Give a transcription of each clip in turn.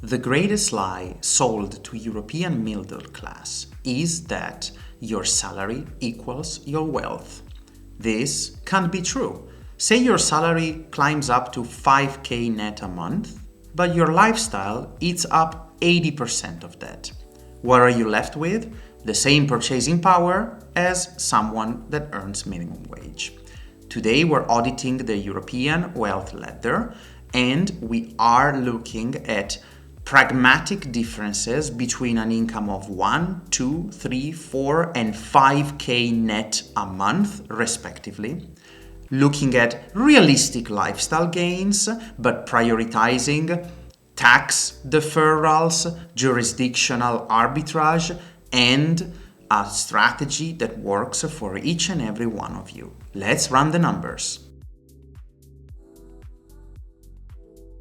The greatest lie sold to European middle class is that your salary equals your wealth. This can't be true. Say your salary climbs up to 5k net a month, but your lifestyle eats up 80% of that. What are you left with? The same purchasing power as someone that earns minimum wage. Today we're auditing the European wealth ladder, and we are looking at pragmatic differences between an income of 1, 2, 3, 4, and 5k net a month, respectively. Looking at realistic lifestyle gains, but prioritizing tax deferrals, jurisdictional arbitrage, and a strategy that works for each and every one of you. Let's run the numbers.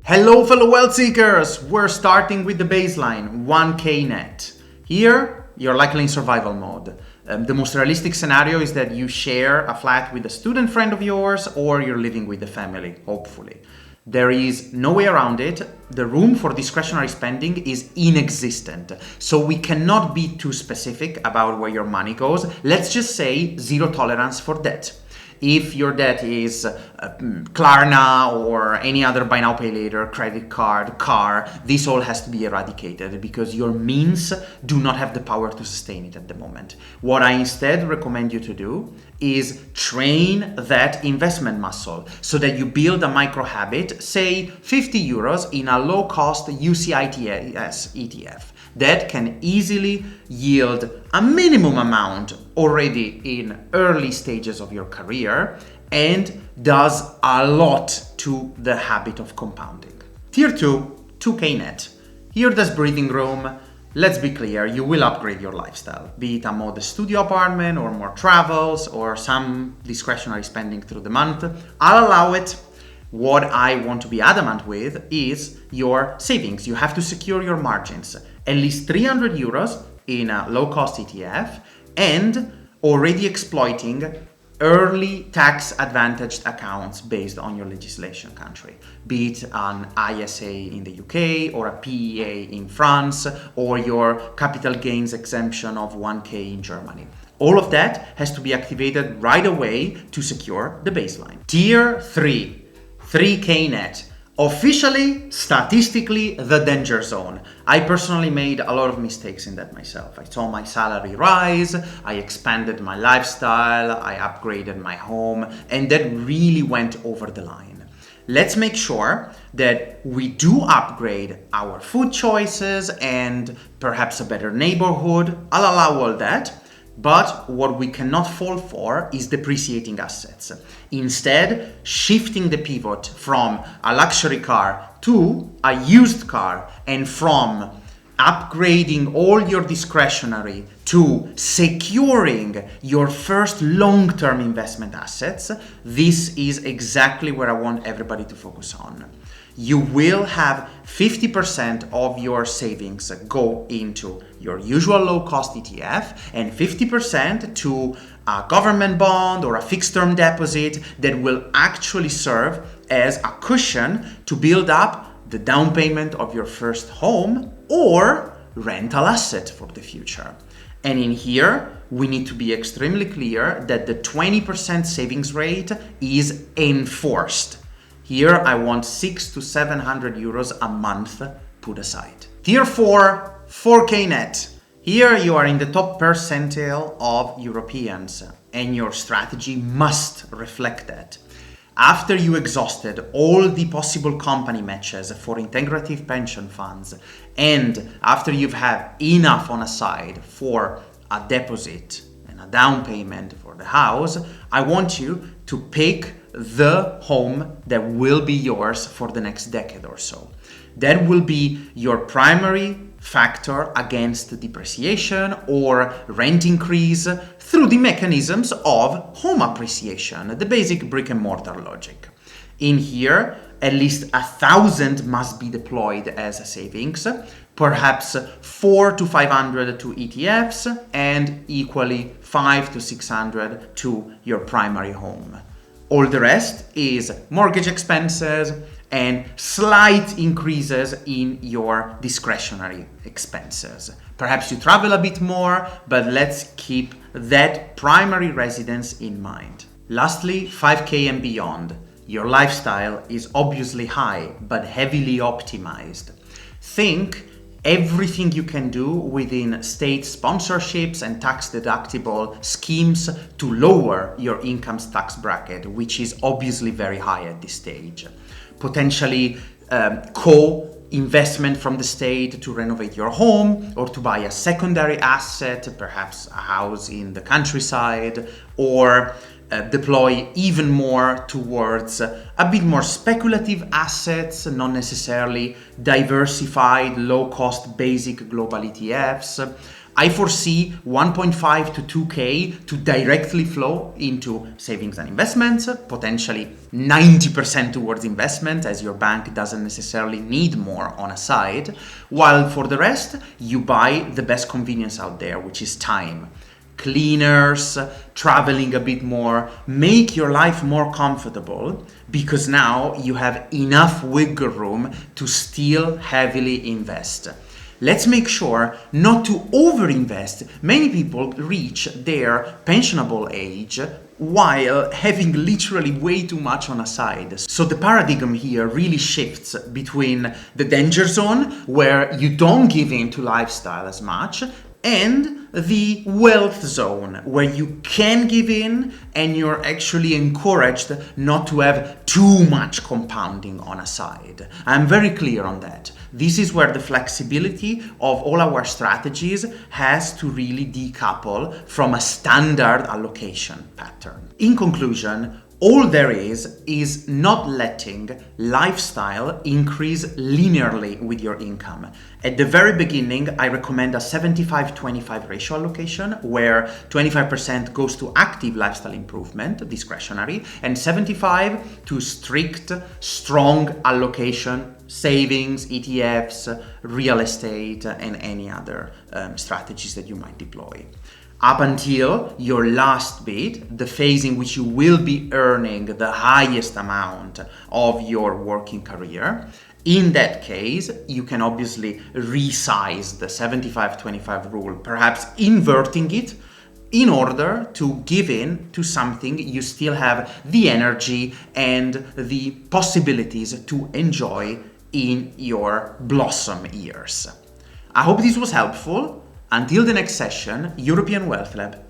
Hello fellow wealth seekers! We're starting with the baseline, 1k net. Here, you're likely in survival mode. The most realistic scenario is that you share a flat with a student friend of yours, or you're living with the family, hopefully. There is no way around it. The room for discretionary spending is inexistent. So we cannot be too specific about where your money goes. Let's just say zero tolerance for debt. If your debt is Klarna or any other buy now pay later, credit card, car, this all has to be eradicated because your means do not have the power to sustain it at the moment. What I instead recommend you to do is train that investment muscle so that you build a micro habit, say 50 euros in a low cost UCITS ETF. That can easily yield a minimum amount already in early stages of your career and does a lot to the habit of compounding. Tier 2, 2k net. Here there's breathing room. Let's be clear, you will upgrade your lifestyle, be it a modest studio apartment or more travels or some discretionary spending through the month. I'll allow it. What I want to be adamant with is your savings. You have to secure your margins. At least 300 euros in a low-cost ETF and already exploiting early tax-advantaged accounts based on your legislation country, be it an ISA in the UK or a PEA in France or your capital gains exemption of 1k in Germany. All of that has to be activated right away to secure the baseline. Tier 3, 3k net. Officially, statistically, the danger zone. I personally made a lot of mistakes in that myself. I saw my salary rise, I expanded my lifestyle, I upgraded my home, and that really went over the line. Let's make sure that we do upgrade our food choices and perhaps a better neighborhood. I'll allow all that. But what we cannot fall for is depreciating assets. Instead, shifting the pivot from a luxury car to a used car and from upgrading all your discretionary to securing your first long-term investment assets, this is exactly where I want everybody to focus on. You will have 50% of your savings go into your usual low-cost ETF and 50% to a government bond or a fixed-term deposit that will actually serve as a cushion to build up the down payment of your first home or rental asset for the future. And in here, we need to be extremely clear that the 20% savings rate is enforced. Here, I want 600 to 700 euros a month put aside. Tier 4, 4k net. Here, you are in the top percentile of Europeans, and your strategy must reflect that. After you exhausted all the possible company matches for integrative pension funds, and after you've had enough on a side for a deposit and a down payment for the house, I want you to pick the home that will be yours for the next decade or so. That will be your primary factor against depreciation or rent increase through the mechanisms of home appreciation, the basic brick and mortar logic. In here, at least 1,000 must be deployed as a savings, perhaps 400 to 500 to ETFs, and equally 500 to 600 to your primary home. All the rest is mortgage expenses, and slight increases in your discretionary expenses. Perhaps you travel a bit more, but let's keep that primary residence in mind. Lastly, 5K and beyond. Your lifestyle is obviously high, but heavily optimized. Think everything you can do within state sponsorships and tax-deductible schemes to lower your income tax bracket, which is obviously very high at this stage. Potentially co-investment from the state to renovate your home or to buy a secondary asset, perhaps a house in the countryside, or deploy even more towards a bit more speculative assets, not necessarily diversified, low-cost, basic global ETFs. I foresee 1.5 to 2K to directly flow into savings and investments, potentially 90% towards investment, as your bank doesn't necessarily need more on a side, while for the rest, you buy the best convenience out there, which is time. Cleaners, traveling a bit more, make your life more comfortable because now you have enough wiggle room to still heavily invest. Let's make sure not to overinvest. Many people reach their pensionable age while having literally way too much on a side. So the paradigm here really shifts between the danger zone, where you don't give in to lifestyle as much, and the wealth zone, where you can give in and you're actually encouraged not to have too much compounding on a side. I'm very clear on that. This is where the flexibility of all our strategies has to really decouple from a standard allocation pattern. In conclusion, all there is not letting lifestyle increase linearly with your income. At the very beginning, I recommend a 75-25 ratio allocation, where 25% goes to active lifestyle improvement, discretionary, and 75 to strict, strong allocation, savings, ETFs, real estate, and any other strategies that you might deploy. Up until your last bit, the phase in which you will be earning the highest amount of your working career. In that case, you can obviously resize the 75-25 rule, perhaps inverting it in order to give in to something you still have the energy and the possibilities to enjoy in your blossom years. I hope this was helpful. Until the next session, European Wealth Lab